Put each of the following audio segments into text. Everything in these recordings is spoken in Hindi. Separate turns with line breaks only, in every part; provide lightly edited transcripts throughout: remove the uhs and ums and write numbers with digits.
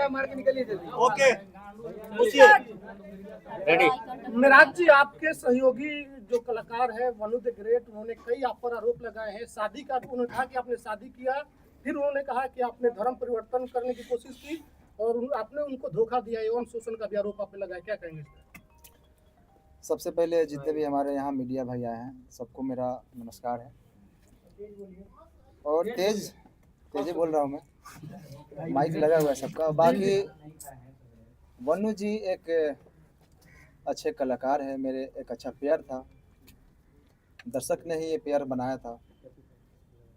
मार के निकलिए जल्दी।
ओके, पूछिए।
रेडी।
मिराज जी, आपके सहयोगी जो कलाकार है वनु द ग्रेट, उन्होंने कई आप पर आरोप लगाए हैं। शादी का उन्होंने कहा कि आपने शादी किया, फिर उन्होंने कहा कि आपने धर्म परिवर्तन करने की कोशिश की और आपने उनको धोखा दिया, यौन शोषण का भी आरोप आप पे लगाया, क्या कहेंगे इस पर?
सबसे पहले जितने भी हमारे यहाँ मीडिया भाई आए हैं सबको मेरा नमस्कार है। और तेज बोल रहा हूँ मैं, माइक लगा हुआ है सबका। बाकी वनु जी एक अच्छे कलाकार है, मेरे एक अच्छा पेयर था, दर्शक ने ही ये पेयर बनाया था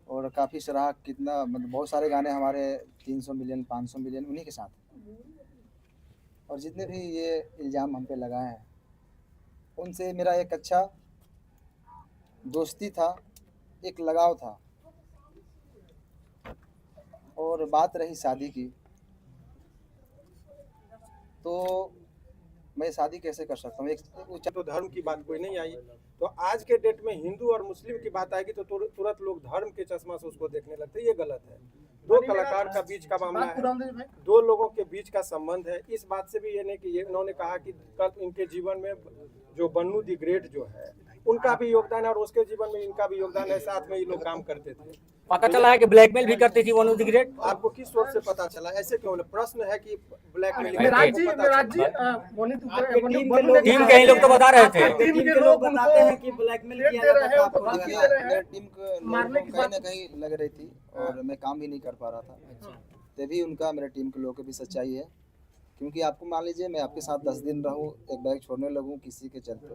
और काफ़ी सराहा। कितना मतलब बहुत सारे गाने हमारे 300 मिलियन 500 मिलियन उन्हीं के साथ। और जितने भी ये इल्ज़ाम हम पे लगाए हैं उनसे मेरा एक अच्छा दोस्ती था, एक लगाव था। और बात रही शादी की, तो मैं शादी कैसे कर सकता हूँ? एक
तो धर्म की बात कोई नहीं आई, तो आज के डेट में हिंदू और मुस्लिम की बात आएगी तो तुरंत लोग धर्म के चश्मा से उसको देखने लगते हैं। ये गलत है। दो कलाकार का बीच का मामला है, दो लोगों के बीच का संबंध है। इस बात से भी ये नहीं कि इन्होंने कहा कि कल इनके जीवन में जो वनु द ग्रेट जो है उनका भी योगदान है और उसके जीवन में इनका भी योगदान है। साथ में ये लोग काम करते थे।
पता चला है कि ब्लैकमेल भी करती थी वनु द ग्रेट।
आपको किस सोर्स से पता चला? ऐसे क्यों? प्रश्न है कि ब्लैकमेल।
मिराज जी,
टीम के ही लोग तो बता रहे थे।
टीम के लोग बताते हैं कि
ब्लैकमेल
किया जाता है, उनको धमकी दे रहे हैं।
टीम को कहीं ना कहीं लग रही थी और मैं काम भी नहीं कर पा रहा था। तभी उनका मेरे टीम के लोगों की भी सच्चाई है, क्योंकि आपको मान लीजिए मैं आपके साथ 10 दिन रहूं, एक बैग छोड़ने लगूं किसी के चलते,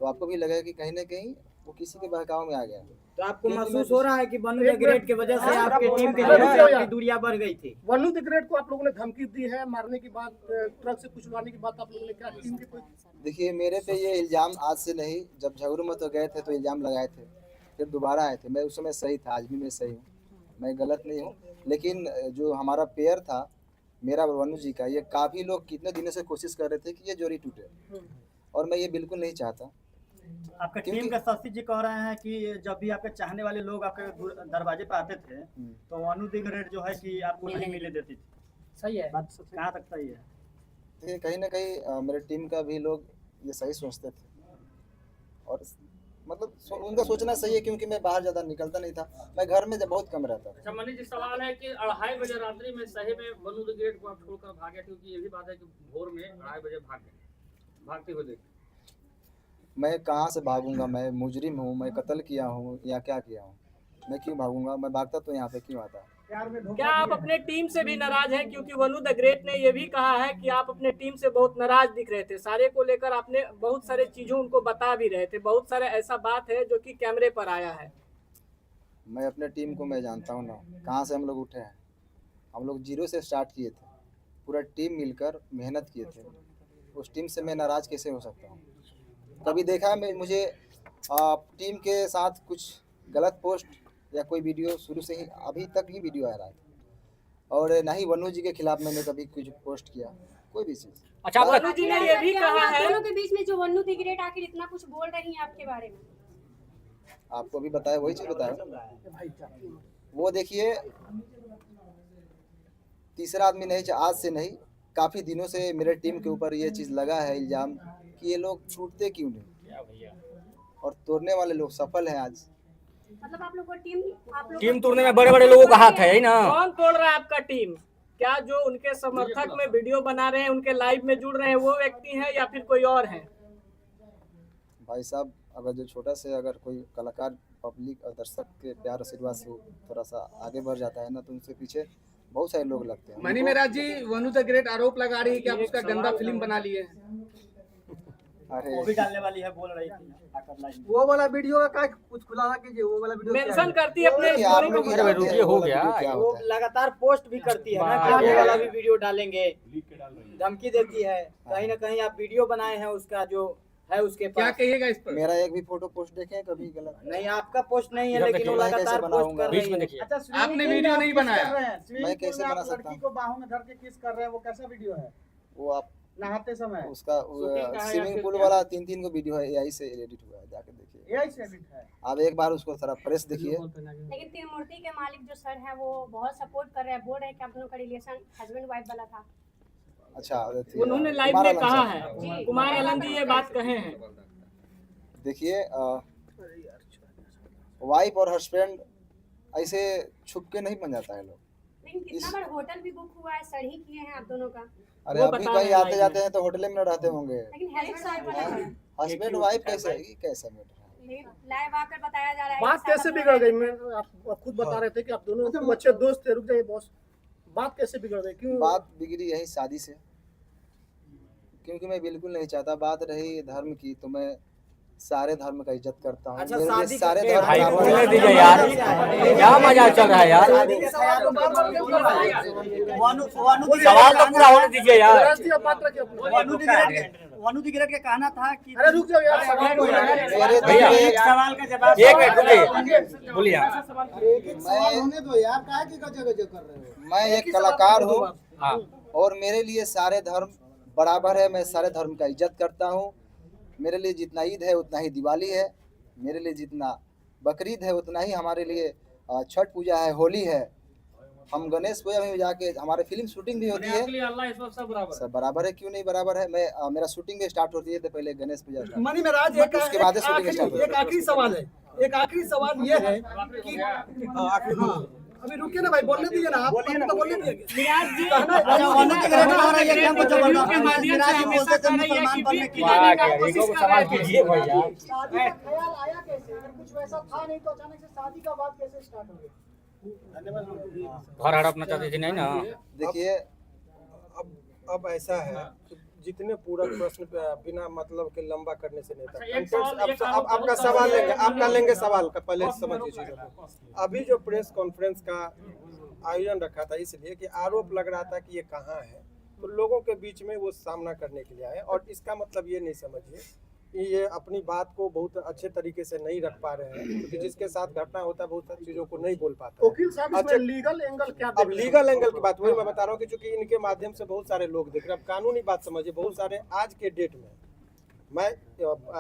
तो आपको भी लगेगा कि कहीं ना कहीं वो किसी के बहकाव में आ गया।
तो आपको महसूस हो रहा है कि वनु द ग्रेट की वजह से आपके टीम के लोगों की दूरियां बढ़ गई थी?
वनु द ग्रेट को आप लोगों ने धमकी दी है, मारने की बात, ट्रक से कुचलवाने की बात आप लोगों ने क्या टीम के कोई?
देखिए, मेरे पे ये इल्ज़ाम आज से नहीं, जब झगड़ू में तो गए थे तो इल्ज़ाम लगाए थे, फिर दोबारा आए थे। मैं उस समय सही था, आज भी मैं सही हूँ, मैं गलत नहीं हूँ। लेकिन जो हमारा पेयर था मेरा वनु जी का, ये काफ़ी लोग कितने दिनों से कोशिश कर रहे थे कि ये जोड़ी टूटे, और मैं ये बिल्कुल नहीं चाहता।
आपके टीम के शशि जी कह रहे हैं कि जब भी आपके चाहने वाले लोग आपके दरवाजे पे आते थे तो वनु द ग्रेट जो है कि आपको नहीं मिले देती थी।
सही है,
बात कहाँ तक सही है?
देखिए, कहीं ना कहीं मेरे टीम का भी लोग ये सही सोचते थे और मतलब उनका सोचना सही है, क्योंकि मैं बाहर ज़्यादा निकलता नहीं था, मैं घर में बहुत कम रहता था।
अच्छा मनीष जी, सवाल है कि 2:30 बजे रात्रि में सही में वनु द ग्रेट को आप छोड़कर भागे, क्योंकि ये भी बात है कि भोर में 2:30 बजे भागते हुए देखे।
मैं कहाँ से भागूंगा? मैं मुजरिम हूँ, मैं कत्ल किया हूँ या क्या किया हूँ? मैं क्यों भागूंगा? मैं भागता तो यहाँ पे क्यों आता?
क्या आप अपने टीम से भी नाराज हैं? क्योंकि वनु द ग्रेट ने ये भी कहा है कि आप अपने टीम से बहुत नाराज दिख रहे थे, सारे को लेकर आपने बहुत सारे चीजों उनको बता भी रहे थे, बहुत सारे ऐसा बात है जो कि कैमरे पर आया है।
मैं अपने टीम को मैं जानता हूँ ना, कहाँ से हम लोग उठे हैं। हम लोग 0 से स्टार्ट किए थे, पूरा टीम मिलकर मेहनत किए थे। उस टीम से मैं नाराज़ कैसे हो सकता हूँ? कभी देखा है मुझे टीम के साथ कुछ गलत पोस्ट या कोई वीडियो? शुरू से ही अभी तक ही वीडियो आ रहा है, और ना ही वनु जी के खिलाफ मैंने कभी कुछ पोस्ट किया, कोई भी चीज़।
अच्छा, वनु जी ने ये भी कहा है,
दोनों के बीच में जो वनु द ग्रेट आखिर इतना कुछ बोल रही हैं आपके बारे में?
आपको भी बताया, वही चीज़ बताया। वो देखिए, तीसरा आदमी नहीं, आज से नहीं, काफ़ी दिनों से मेरे टीम के ऊपर ये चीज़ लगा है इल्ज़ाम कि ये लोग टूटते क्यों नहीं, और तोड़ने वाले लोग सफल हैं आज।
मतलब आप लोग को
टीम तोड़ने में बड़े बड़े लोगों का हाथ है ही ना।
कौन तोड़ रहा है आपका टीम? क्या जो उनके समर्थक में वीडियो बना रहे हैं, उनके लाइव में जुड़ रहे हैं, वो व्यक्ति हैं या फिर कोई और है?
भाई साहब, अगर जो छोटा से अगर कोई कलाकार पब्लिक और दर्शक के प्यार आशीर्वाद से थोड़ा सा आगे बढ़ जाता है ना, तो उनसे पीछे बहुत सारे लोग लगते हैं।
Mani Meraj ji, one of the great आरोप लगा रही है कि आप उसका गंदा फिल्म बना लिए।
अरे
वो भी डालने वाली है, बोल रही थी।
वो वाला वीडियो का कुछ खुलासा कीजिए, वो वाला वीडियो
मेंशन करती है अपने
आप लोग
स्टोरी
ही
में।
जानते हैं
हो
वो
गया।
वीडियो क्या
वो
होता है।
लगातार पोस्ट भी करती है ना कि आगे वाला भी वीडियो डालेंगे, धमकी देती है। कहीं ना कहीं आप वीडियो बनाए हैं उसका जो है उसके
क्या
पास।
कहिएगा इस पर?
मेरा एक भी फोटो पोस्ट देखे कभी गलत?
नहीं, आपका पोस्ट नहीं है,
इधर
लेकिन वो
देखिए,
लगातार
मैं कैसे
पोस्ट कर
बीच
रही
में
है।
देखिए।
अच्छा,
आपने वीडियो नहीं बनाया?
मैं कैसे बना सकता हूँ?
को बाहों में धर के किस कर रहे हैं, वो कैसा वीडियो है?
वो आप
नहाते समय
उसका
शूटिंग का है या
स्विमिंग
फिर
पूल
क्या?
वाला 3 को वीडियो है, यही से एडिट हुआ है, जाके देखिए।
एआई से एडिट है।
आप एक बार उसको थोड़ा प्रेस देखिए।
लेकिन त्रिमूर्ति के मालिक जो सर हैं वो बहुत सपोर्ट कर रहे हैं, बोल रहे हैं कि आप दोनों का रिलेशन हस्बैंड वाइफ वाला था।
अच्छा,
उन्होंने लाइव
कुमार
में
आलम
कहा
साहब।
है, कुमार आलम जी ये बात कहे हैं।
देखिए, वाइफ और हस्बैंड ऐसे छुप के नहीं बन जाता है लोग।
लेकिन कितना बार होटल भी बुक हुआ है, सर ही किए हैं आप दोनों का।
अरे
वो
अभी
बता
कहीं
रहे हैं
आते
लाइव
जाते हैं तो होटल में न रहते होंगे।
लेकिन हस्बैंड वाइफ वाला है।
हस्बैंड वाइफ कैसे, ये कैसे मैटर है?
लेकिन लाइव आकर बताया जा रहा है
बात
एक साल
कैसे
आप
बिगड़
लोग
गई? मैं आप खुद बता रहे थे कि आप दोनों तुम अच्छे दोस्त थे। रुक जाइए बॉस, बात कैसे बिगड़ गई? क्यों
बात बिगड़ी यही शादी से, क्योंकि मैं बिल्कुल नहीं चाहता। बात रही धर्म की, तो मैं सारे धर्म का इज्जत करता हूँ।
अच्छा,
मेरे लिए
शादी
सारे
के-
धर्म
भाई
बराबर
बोलने
हैं।
दीजिए यार, क्या मजाक चल रहा है यार। सवाल तो पूरा होने दीजिए यार।
राष्ट्रीय बात रखिए अपना।
वनु दिगरेट का कहना था कि
अरे रुक जाओ यार, सवाल को यार।
मेरे दिल
भैया,
में
एक सवाल का जवाब
एक मिनट रुकिए, बोलिए आप।
होने दो यार, काहे की गजब कर रहे हो?
मैं एक कलाकार हूँ
हाँ,
और मेरे लिए सारे धर्म बराबर है। मैं सारे धर्म का इज्जत करता हूँ। मेरे लिए जितना ईद है उतना ही दिवाली है, मेरे लिए जितना बकरीद है उतना ही हमारे लिए छठ पूजा है, होली है। हम गणेश पूजा में जाके हमारे फिल्म शूटिंग भी होती है। सब बराबर है, क्यों नहीं बराबर है। मैं मेरा शूटिंग स्टार्ट होती है तो पहले गणेश पूजा स्टार्ट,
मनी महाराज,
उसके बाद शूटिंग स्टार्ट होती
एक आखिरी सवाल है। एक आखिरी सवाल ये है कि हाँ, अभी रुकिए ना भाई, बोलने दीजिए ना आप, तो बोलने दीजिए।
मिराज जी,
अच्छा, वनु दिगरेट कह रहा है ये क्या कुछ
इंटरव्यू के
जबरदस्त
माध्यम
मिराज
से
जी
हमेशा
बोलते थे
कह रही है
मुसलमान
कि
बनने
बीफ
की
खिलाने का
यार,
कोशिश
इनको
कर
सवाल
रहे हैं।
कीजिए भैया।
शादी का ख्याल आया कैसे? अगर कुछ वैसा था नहीं तो अचानक से शादी का बात कैसे स्टार्ट हो गई?
घर हड़पना चाहती थी नहीं ना।
देखिए,
अब ऐसा है कि जितने पूरा प्रश्न बिना मतलब के लंबा करने से नहीं था।
एक सवाल- एक
अब आपका सवाल लेंगे, आपका लेंगे सवाल का, पहले समझिए चीजों को। अभी जो प्रेस कॉन्फ्रेंस का आयोजन रखा था इसलिए कि आरोप लग रहा था कि ये कहाँ है, तो लोगों के बीच में वो सामना करने के लिए आए। और इसका मतलब ये नहीं समझिए कि ये अपनी बात को बहुत अच्छे तरीके से नहीं रख पा रहे हैं, क्योंकि जिसके साथ घटना होता है बहुत सारी चीजों को नहीं बोल पाता है।
वकील साहब,
अच्छा,
इसमें लीगल एंगल क्या
अब
देख रहे हैं?
लीगल एंगल की बात वही मैं बता रहा हूँ कि चूंकि इनके माध्यम से बहुत सारे लोग देख रहे हैं। अब कानूनी बात समझिए, बहुत सारे आज के डेट में मैं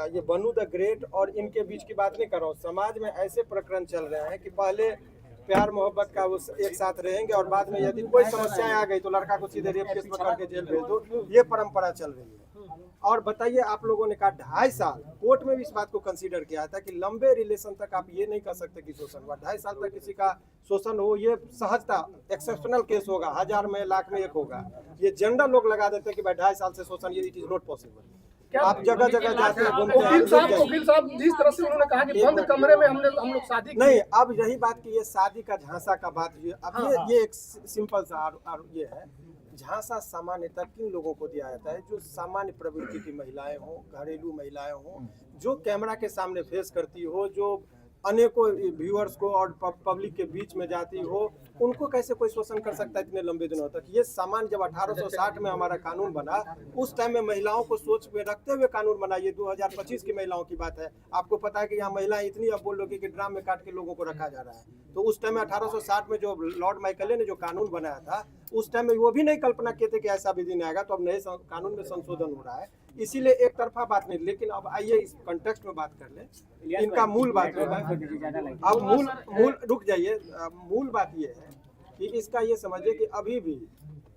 ये वनु द ग्रेट और इनके बीच की बात नहीं कर रहा हूँ। समाज में ऐसे प्रकरण चल रहे हैं कि पहले प्यार मोहब्बत का वो एक साथ रहेंगे और बाद में यदि कोई समस्याएं आ गई तो लड़का को सीधे रेप केस में करके जेल भेज दो, ये परंपरा चल रही है। और बताइए, आप लोगों ने कहा 2.5 साल, कोर्ट में भी इस बात को कंसीडर किया था कि लंबे रिलेशन तक आप ये नहीं कर सकते कि शोषण हुआ। 2.5 साल तक किसी का शोषण हो, ये सहजता एक्सेप्शनल केस होगा, 1000 में लाख में एक होगा। ये जेंडर लोग लगा देते हैं कि भाई 2.5 साल से शोषण, ये इट इज नॉट पॉसिबल। आप जगह जगह जाते हैं, घूमते
वकील साहब,
हैं।
जिस तरह से उन्होंने कहा कि बंद कमरे में हम लोग शादी की।
नहीं, अब यही बात की ये शादी का झांसा का बात, अब ये एक सिंपल सा ये है। झांसा सामान्यतः किन लोगों को दिया जाता है? जो सामान्य प्रवृत्ति की महिलाएं हों, घरेलू महिलाएं हों, जो कैमरा के सामने फेस करती हो, जो अनेकों व्यूअर्स को और पब्लिक के बीच में जाती हो, उनको कैसे कोई शोषण कर सकता है इतने लंबे दिनों तक? ये सामान्य जब 1860 में हमारा कानून बना, उस टाइम में महिलाओं को सोच में रखते हुए कानून बना। ये 2025 की महिलाओं की बात है। आपको पता है कि यहाँ महिलाएं इतनी, अब बोल लोगे कि ड्राम में काट के लोगों को रखा जा रहा है। तो उस टाइम में 1860 में जो लॉर्ड माइकले ने जो कानून बनाया था, उस टाइम में वो भी नहीं कल्पना किए थे कि ऐसा भी दिन आएगा। तो अब नए कानून में संशोधन हो रहा है, इसीलिए एक तरफा बात नहीं। लेकिन अब आइए इस कॉन्टेक्स्ट में बात कर ले, इनका मूल बात है। अब मूल रुक जाइए, मूल बात ये है कि इसका ये समझिए कि अभी भी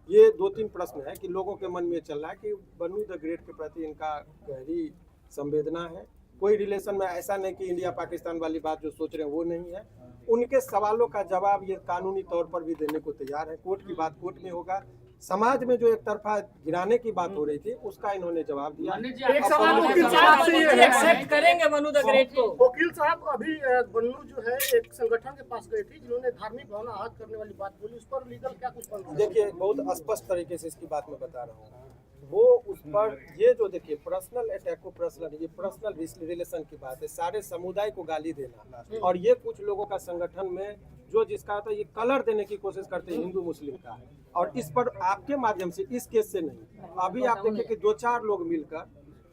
ये 2-3 प्रश्न है कि लोगों के मन में चल रहा है कि वनु द ग्रेट के प्रति इनका गहरी संवेदना है। कोई रिलेशन में ऐसा नहीं कि इंडिया पाकिस्तान वाली बात जो सोच रहे हैं वो नहीं है। उनके सवालों का जवाब ये कानूनी तौर पर भी देने को तैयार है। कोर्ट की बात कोर्ट में होगा। समाज में जो एक तरफा गिराने की बात हो रही थी उसका इन्होंने जवाब दिया।
एक सवाल वकील साहब से ये है,
एक्सेप्ट करेंगे वनु द ग्रेट को?
वकील साहब, अभी वन्नू जो है एक संगठन के पास गई थी जिन्होंने धार्मिक भावना आहत करने वाली बात बोली, उस पर लीगल क्या कुछ बनता है?
देखिए, बहुत स्पष्ट तरीके से इसकी बात मैं बता रहा हूँ। वो उस पर ये जो देखिए पर्सनल अटैक को ये पर्सनल रिलेशन की बात है। सारे समुदाय को गाली देना, और ये कुछ लोगों का संगठन में जो जिसका होता है ये कलर देने की कोशिश करते हैं हिंदू मुस्लिम का। और इस पर आपके माध्यम से, इस केस से नहीं, अभी आप देखिए कि 2-4 लोग मिलकर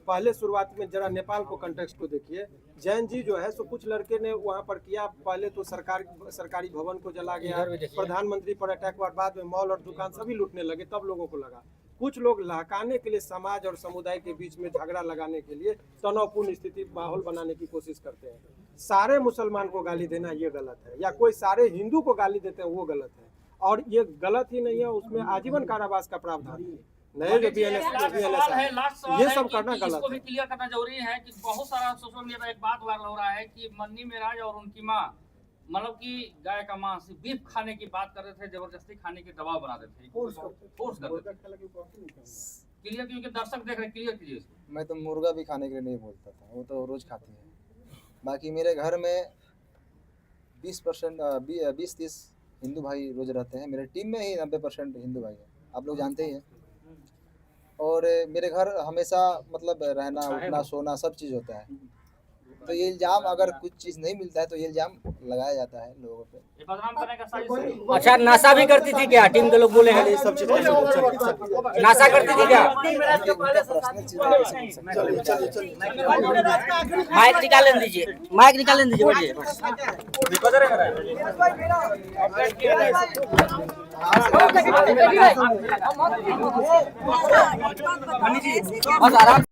पहले शुरुआत में जरा नेपाल को कंटेक्स्ट को देखिए। जैन जी जो है सो कुछ लड़के ने वहाँ पर किया, पहले तो सरकारी भवन को जला गया, प्रधानमंत्री पर अटैक हुआ, बाद में मॉल और दुकान सभी लूटने लगे, तब लोगों को लगा। कुछ लोग लहकाने के लिए समाज और समुदाय के बीच में झगड़ा लगाने के लिए तनावपूर्ण स्थिति माहौल बनाने की कोशिश करते हैं। सारे मुसलमान को गाली देना ये गलत है, या कोई सारे हिंदू को गाली देते हैं वो गलत है, और ये गलत ही नहीं है, उसमें आजीवन कारावास का प्रावधान है। नए जो ये सब करना गलत
इसको भी
है।
क्लियर करना जरूरी है कि बहुत सारा सोशल मीडिया पर एक बात वायरल हो रहा है कि मन्नी मेराज और उनकी माँ मतलब कि गाय का मांस बीफ खाने की बात कर रहे थे, जबरदस्ती खाने की दबाव बना रहे थे, फोर्स कर रहे थे। क्लियर क्योंकि दर्शक देख रहे, क्लियर कीजिए इसको।
मैं तो मुर्गा भी खाने के लिए नहीं बोलता था, वो तो रोज खाती है। बाकी मेरे घर में 20-30 हिंदू भाई रोज रहते हैं। मेरे टीम में ही 90% हिंदू भाई हैं, आप लोग जानते ही हैं। और मेरे घर हमेशा मतलब रहना उठना सोना सब चीज़ होता है। तो ये इल्ज़ाम अगर कुछ चीज़ नहीं मिलता है तो ये इल्ज़ाम लगाया जाता है लोगों पे।
ये बदनाम करने का साजिश है।
अच्छा, नशा भी करती थी क्या? टीम के लोग बोले हैं
सब चीज़
नशा करती थी क्या? माइक निकाल दीजिए, माइक निकाल दीजिए, बोलिए। बस आराम